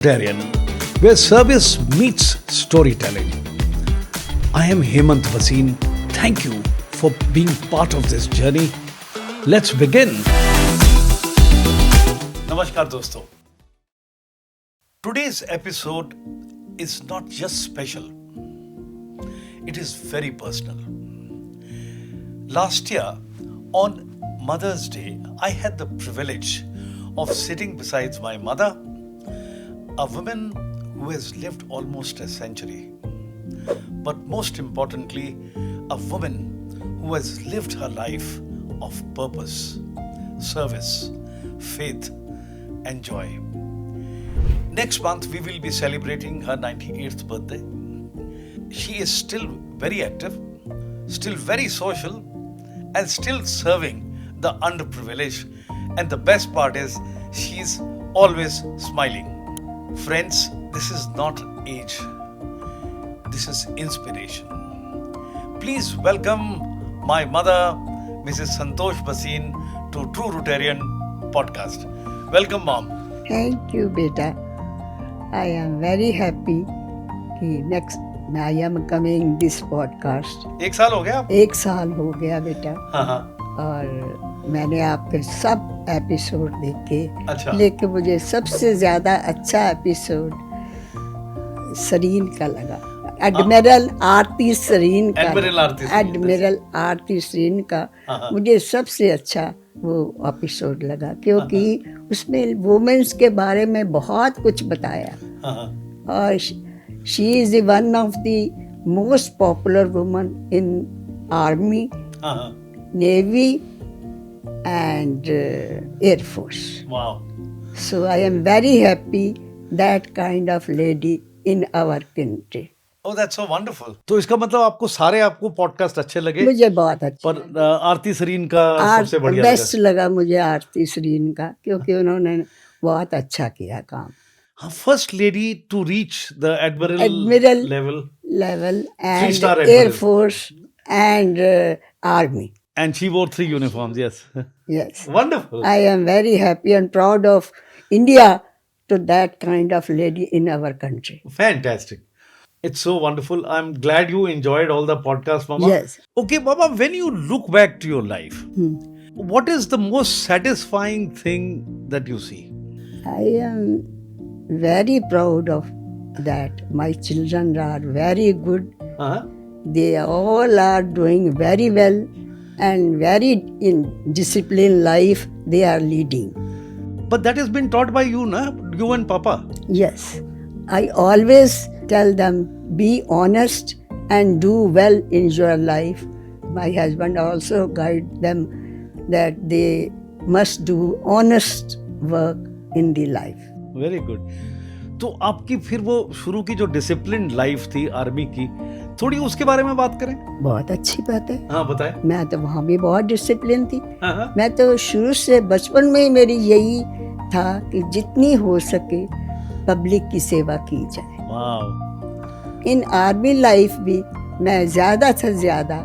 Vegetarian, where service meets storytelling. I am Hemant Vasin. Thank you for being part of this journey. Let's begin. नमस्कार दोस्तों. Today's episode is not just special. It is very personal. Last year, on Mother's Day, I had the privilege of sitting beside my mother, a woman who has lived almost a century, but most importantly, a woman who has lived her life of purpose, service, faith, and joy. Next month, we will be celebrating her 98th birthday. She is still very active, still very social, and still serving the underprivileged. And the best part is, she's always smiling. Friends, this is not age. This is inspiration. Please welcome my mother, Mrs. Santosh Bhasin, to True Rotarian podcast. Welcome, Mom. Thank you, beta. I am very happy that I am coming this podcast. एक साल हो गया? एक साल हो गया बेटा. हाँ. और मैंने आपके सब एपिसोड देखे. अच्छा. लेकिन मुझे सबसे ज्यादा अच्छा एपिसोड सरीन का लगा. एडमिरल आरती सरीन का. एडमिरल आरती सरीन का मुझे सबसे अच्छा वो एपिसोड लगा, क्योंकि उसमें वुमेन्स के बारे में बहुत कुछ बताया. और she is one of the most popular woman in army, navy and Air Force. Wow. So I am very happy that kind of lady in our country. Oh, that's so wonderful. तो इसका मतलब आपको podcast अच्छे लगे? मुझे बहुत अच्छा. पर आरती सरीन का सबसे बढ़िया बेस्ट लगा मुझे आरती सरीन का, क्योंकि उन्होंने बहुत अच्छा किया काम. First lady to reach the admiral level and Air Force and Army. And she wore 3 uniforms, yes. Yes. Wonderful. I am very happy and proud of India to that kind of lady in our country. Fantastic. It's so wonderful. I'm glad you enjoyed all the podcasts, Mama. Yes. Okay, Mama, when you look back to your life, what is the most satisfying thing that you see? I am very proud of that. My children are very good. They all are doing very well. And very in disciplined life they are leading. But that has been taught by you, na? You and Papa. Yes. I always tell them, be honest and do well in your life. My husband also guide them that they must do honest work in the life. Very good. तो आपकी फिर वो शुरू की जो disciplined life थी army की, थोड़ी उसके बारे में बात करें. बहुत अच्छी बात है. हाँ, बताएं. मैं तो वहाँ भी बहुत डिसिप्लिन थी. मैं तो शुरू से बचपन में ही मेरी यही था कि जितनी हो सके पब्लिक की सेवा की जाए. वाव. इन आर्मी लाइफ भी मैं ज़्यादा से ज़्यादा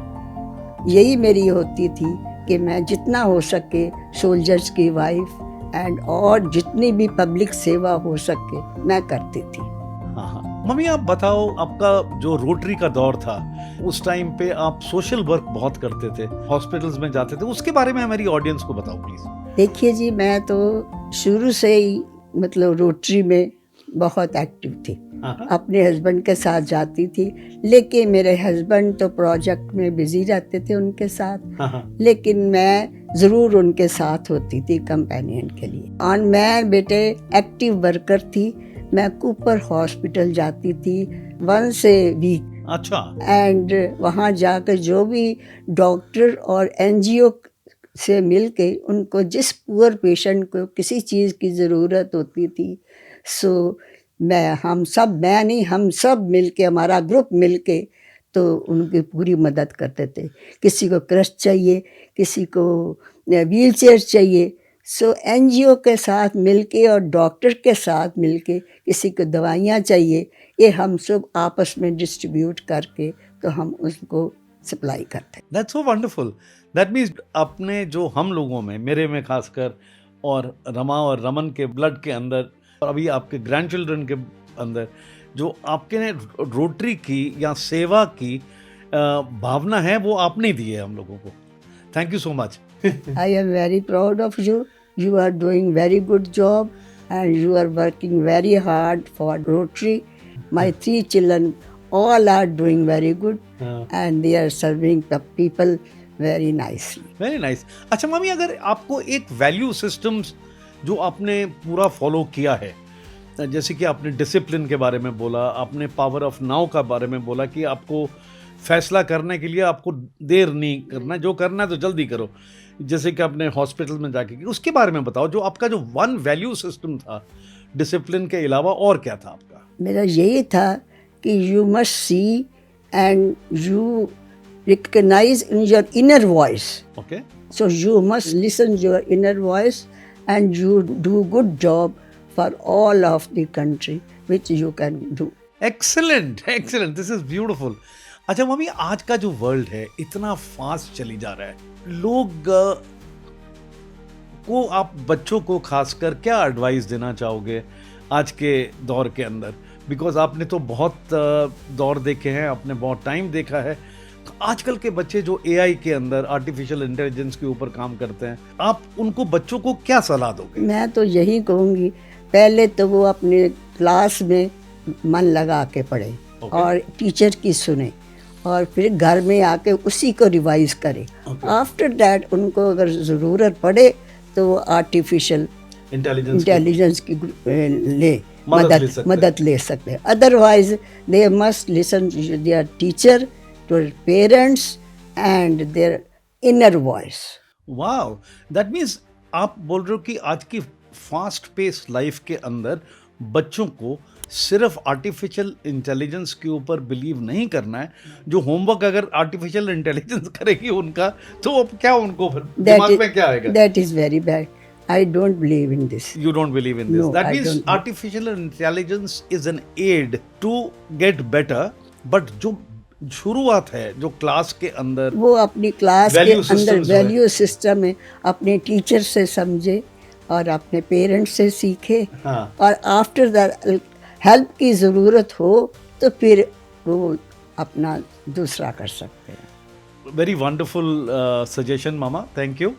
यही मेरी होती थी कि मैं जितना हो सके सोल्जर्स की वाइफ एंड और जितनी भी पब्लिक सेवा हो सके मैं करती थी. मम्मी, आप बताओ, आपका जो रोटरी का दौर था उस टाइम पे आप सोशल वर्क बहुत करते थे, हॉस्पिटल्स में जाते थे, उसके बारे में हमारी ऑडियंस को बताओ प्लीज. देखिए जी, मैं तो शुरू से ही मतलब रोटरी में बहुत एक्टिव थी. अपने हस्बैंड के साथ जाती थी, लेकिन मेरे हस्बैंड तो प्रोजेक्ट में बिजी रहते थे उनके साथ. लेकिन मैं ज़रूर उनके साथ होती थी कंपेनियन के लिए. और मैं बेटे एक्टिव वर्कर थी. मैं कूपर हॉस्पिटल जाती थी वंस ए वीक. अच्छा. एंड वहाँ जाकर जो भी डॉक्टर और NGO से मिलके उनको जिस पुअर पेशेंट को किसी चीज़ की ज़रूरत होती थी, सो हम सब मिलके, हमारा ग्रुप मिलके तो उनकी पूरी मदद करते थे. किसी को क्रश चाहिए, किसी को व्हील चेयर चाहिए, सो NGO के साथ मिलके और डॉक्टर के साथ मिलके किसी को दवाइयाँ चाहिए, ये हम सब आपस में डिस्ट्रीब्यूट करके तो हम उसको सप्लाई करते. That's so wonderful. That means अपने जो हम लोगों में, मेरे में खासकर, और रमा और रमन के ब्लड के अंदर और अभी आपके ग्रैंड चिल्ड्रन के अंदर जो आपके ने रोटरी की या सेवा की भावना है, वो आपने दी है हम लोगों को. Thank you so much. I am very proud of you. You are doing very good job and you are working very hard for Rotary. My 3 children all are doing very good and they are serving the people very nicely. Very nice. अच्छा मामी, अगर आपको एक value systems जो आपने पूरा follow किया है, जैसे कि आपने डिसिप्लिन के बारे में बोला, आपने पावर ऑफ नाउ का बारे में बोला कि आपको फैसला करने के लिए आपको देर नहीं करना, जो करना है तो जल्दी करो, जैसे कि आपने हॉस्पिटल में जाके की, उसके बारे में बताओ. जो आपका जो वन वैल्यू सिस्टम था डिसिप्लिन के अलावा, और क्या था आपका? मेरा यही था कि you must see and you recognize in your inner voice. Okay. So you must listen your inner voice and you do good job for all of the country which you can do. Excellent, excellent. This is beautiful. अच्छा mummy, आज का जो world है इतना fast चली जा रहा है, लोग को आप बच्चों को खासकर क्या एडवाइस देना चाहोगे आज के दौर के अंदर? बिकॉज आपने तो बहुत दौर देखे हैं, आपने बहुत टाइम देखा है. आजकल के बच्चे जो एआई के अंदर आर्टिफिशियल इंटेलिजेंस के ऊपर काम करते हैं, आप उनको बच्चों को क्या सलाह दोगे? मैं तो यही कहूँगी, पहले तो वो अपने क्लास में मन लगा के पढ़े और टीचर की सुने और फिर घर में आके उसी को रिवाइज करे. आफ्टर दैट उनको अगर ज़रूरत पड़े तो वो आर्टिफिशियल इंटेलिजेंस की मदद ले सकते हैं. Otherwise they must listen there teacher, to parents and their inner voice. Wow, that means आप बोल रहे हो कि आज की फास्ट पेस लाइफ के अंदर बच्चों को सिर्फ आर्टिफिशियल इंटेलिजेंस के ऊपर बिलीव नहीं करना है. जो होमवर्क अगर आर्टिफिशियल इंटेलिजेंस करेगी उनका, तो क्या उनको दिमाग में क्या आएगा? That is very bad. I don't believe in this. You don't believe in this. No, that means artificial intelligence is an aid to get better, but जो शुरुआत है जो क्लास के अंदर, वो अपनी क्लास के अंदर वैल्यू सिस्टम है, अपने टीचर से समझे और अपने पेरेंट्स से सीखे. हाँ. और आफ्टर दैट हेल्प की ज़रूरत हो तो फिर वो अपना दूसरा कर सकते हैं. Very wonderful suggestion mama, thank you.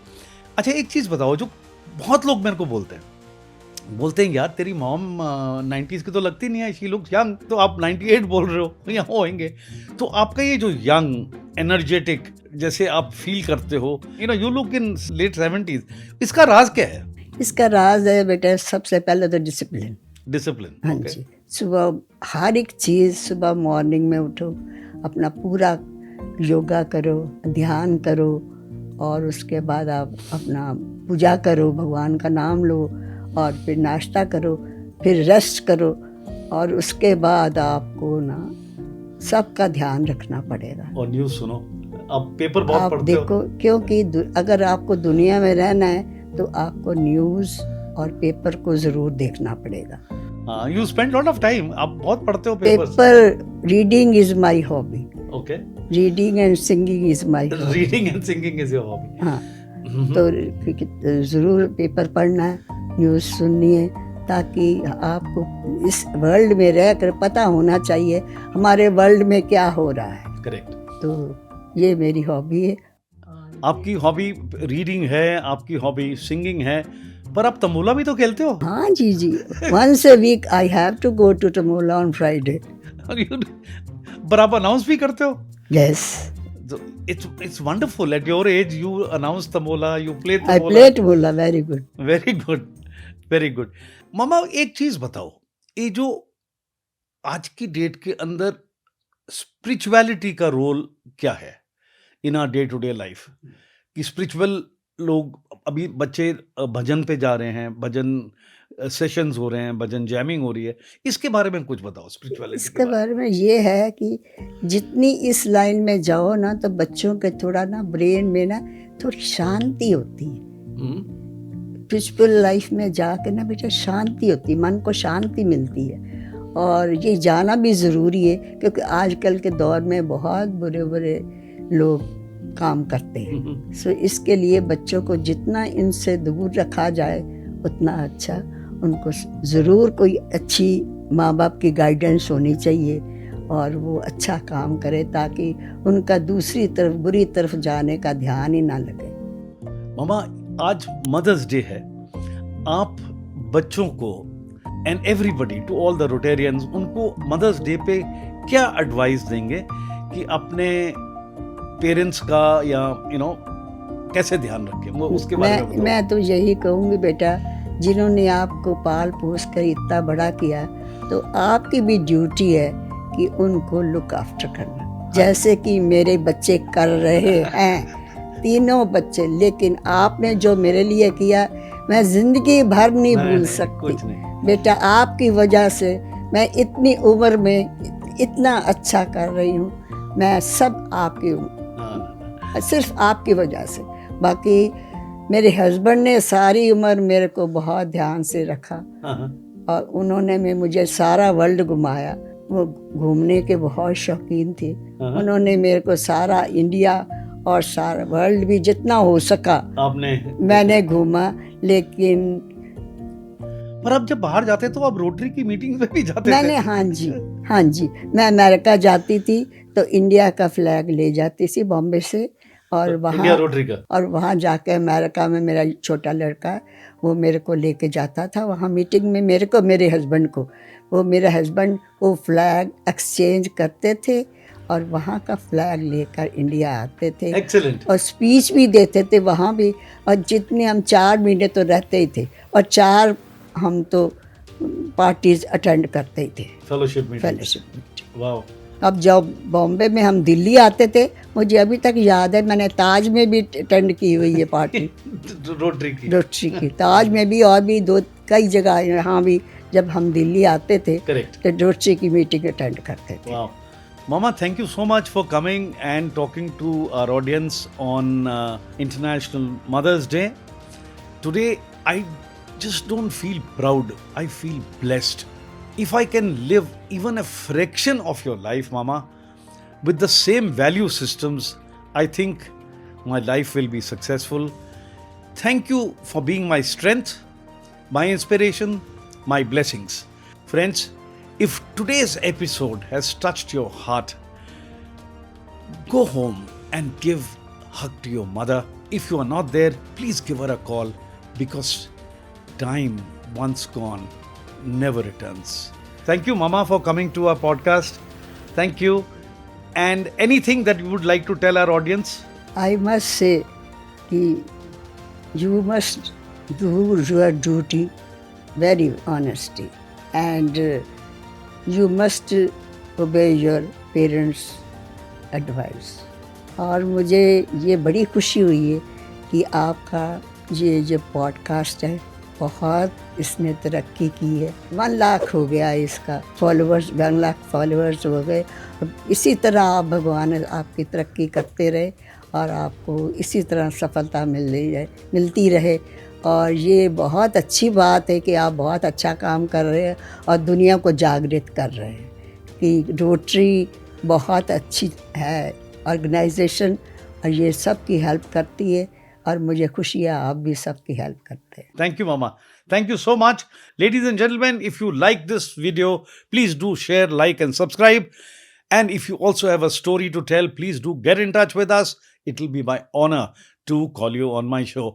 अच्छा एक चीज़ बताओ, जो बहुत लोग मेरे को बोलते हैं यार तेरी मॉम 90s की तो लगती नहीं है, शी लुक्स यंग. तो आप 98 बोल रहे हो या होंगे, तो आपका ये जो यंग एनर्जेटिक जैसे आप फील करते हो, you look in late 70s, इसका राज क्या है? इसका राज है बेटा, सबसे पहले तो डिसिप्लिन. हाँ जी. सुबह हर एक चीज़, सुबह मॉर्निंग में उठो, अपना पूरा योगा करो, ध्यान करो और उसके बाद आप अपना पूजा करो, भगवान का नाम लो और फिर नाश्ता करो, फिर रेस्ट करो और उसके बाद आपको ना सबका ध्यान रखना पड़ेगा. और न्यूज़ सुनो, आप पेपर बहुत पढ़ते हो. देखो, क्योंकि अगर आपको दुनिया में रहना है तो आपको न्यूज़ और पेपर को ज़रूर देखना पड़ेगा. You spend lot of time, आप बहुत पढ़ते हो paper. Reading is my hobby. Okay. Reading and singing is my hobby. Reading and singing is your hobby. हाँ. तो ज़रूर पेपर पढ़ना है, न्यूज़ सुननी है, ताकि आपको इस वर्ल्ड में रहकर पता होना चाहिए हमारे वर्ल्ड में क्या हो रहा है. करेक्ट. तो ये मेरी हॉबी है. आपकी हॉबी रीडिंग है, आपकी हॉबी सिंगिंग है, पर आप तमोला भी तो खेलते हो. हाँ जी जी. Once a week I have to go to tambola on Friday. पर आप अनाउंस भी करते हो? Yes. It's wonderful. At your age, you announce Tamola, you play Tamola. I play Tamola. Very good. Very good. Very good. मामा एक चीज बताओ, ये जो आज की डेट के अंदर स्पिरिचुअलिटी का रोल क्या है in our day to day life? कि स्पिरिचुअल लोग, अभी बच्चे भजन पे जा रहे हैं, भजन सेशंस हो रहे हैं, भजन जैमिंग हो रही है, इसके बारे में कुछ बताओ. स्पिरिचुअलिटी इसके बारे में ये है कि जितनी इस लाइन में जाओ ना, तो बच्चों के थोड़ा ना ब्रेन में ना थोड़ी शांति होती है. स्पिरिचुअल लाइफ में जाके ना बेटा शांति होती है, मन को शांति मिलती है और ये जाना भी ज़रूरी है, क्योंकि आजकल के दौर में बहुत बुरे बुरे लोग काम करते हैं. सो इसके लिए बच्चों को जितना इनसे दूर रखा जाए उतना अच्छा. उनको ज़रूर कोई अच्छी माँ बाप की गाइडेंस होनी चाहिए और वो अच्छा काम करे ताकि उनका दूसरी तरफ बुरी तरफ जाने का ध्यान ही ना लगे। मामा, आज मदर्स डे है, आप बच्चों को and everybody, to all the Rotarians, उनको मदर्स डे पे क्या एडवाइस देंगे कि अपने पेरेंट्स का या कैसे ध्यान रखें, वो उसके बारे में बताओ। मैं तो यही कहूँगी बेटा, जिन्होंने आपको पाल पोस कर इतना बड़ा किया तो आपकी भी ड्यूटी है कि उनको लुक आफ्टर करना, जैसे कि मेरे बच्चे कर रहे हैं, तीनों बच्चे। लेकिन आपने जो मेरे लिए किया मैं जिंदगी भर नहीं भूल सकती। कुछ नहीं। बेटा, आपकी वजह से मैं इतनी उम्र में इतना अच्छा कर रही हूँ। मैं सब आपकी हूँ, सिर्फ आपकी वजह से। बाकी मेरे हस्बैंड ने सारी उम्र मेरे को बहुत ध्यान से रखा और उन्होंने में मुझे सारा वर्ल्ड घुमाया। वो घूमने के बहुत शौकीन थे। उन्होंने मेरे को सारा इंडिया और सारा वर्ल्ड भी जितना हो सका मैंने घूमा। लेकिन पर आप जब बाहर जाते तो आप रोटरी की मीटिंग में भी जाते मैंने थे? हाँ जी, मैं अमेरिका जाती थी तो इंडिया का फ्लैग ले जाती थी बॉम्बे से, और तो वहाँ इंडिया रोटरी का? और वहाँ जाके अमेरिका में मेरा छोटा लड़का वो मेरे को लेके जाता था वहाँ मीटिंग में, मेरे हस्बैंड को। वो मेरे हस्बैंड वो फ्लैग एक्सचेंज करते थे और वहाँ का फ्लैग लेकर इंडिया आते थे। एक्सीलेंट। और स्पीच भी देते थे वहाँ भी। और जितने हम 4 महीने तो रहते ही थे और 4 हम तो पार्टीज अटेंड करते ही थे, फेलोशिप मीटिंग। वाह। अब जब बॉम्बे में हम दिल्ली आते थे, मुझे अभी तक याद है मैंने ताज में भी अटेंड की हुई है पार्टी रोटरी की ताज में भी, और भी कई जगह यहाँ भी जब हम दिल्ली आते थे तो रोटरी की मीटिंग अटेंड करते थे। Wow. Mama, thank you so much for coming and talking to our audience on International Mother's Day. Today, I just don't feel proud. I feel blessed. If I can live even a fraction of your life, Mama, with the same value systems, I think my life will be successful. Thank you for being my strength, my inspiration, my blessings. Friends, if today's episode has touched your heart, go home and give a hug to your mother. If you are not there, please give her a call, because time once gone never returns. Thank you, Mama, for coming to our podcast. Thank you. And anything that you would like to tell our audience? I must say that you must do your duty very honestly, and you must obey your parents' advice. और मुझे ये बड़ी खुशी हुई है कि आपका ये जो पॉडकास्ट है बहुत इसने तरक्की की है। 1 लाख हो गया इसका फॉलोअर्स, 1 लाख फॉलोअर्स हो गए। इसी तरह आप भगवान आपकी तरक्की करते रहे और आपको इसी तरह सफलता मिलती रहे। और ये बहुत अच्छी बात है कि आप बहुत अच्छा काम कर रहे हैं और दुनिया को जागृत कर रहे हैं कि रोटरी बहुत अच्छी है ऑर्गेनाइजेशन और ये सब की हेल्प करती है, और मुझे खुशी है आप भी सबकी हेल्प करते हैं। Thank you, Mama. Thank you so much. Ladies and gentlemen, if you like this video, please do share, like and subscribe. And if you also have a story to tell, please do get in touch with us. It will be my honor to call you on my show.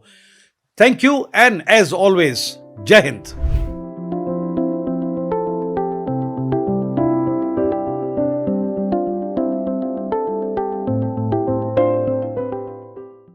Thank you, and as always, Jai Hind.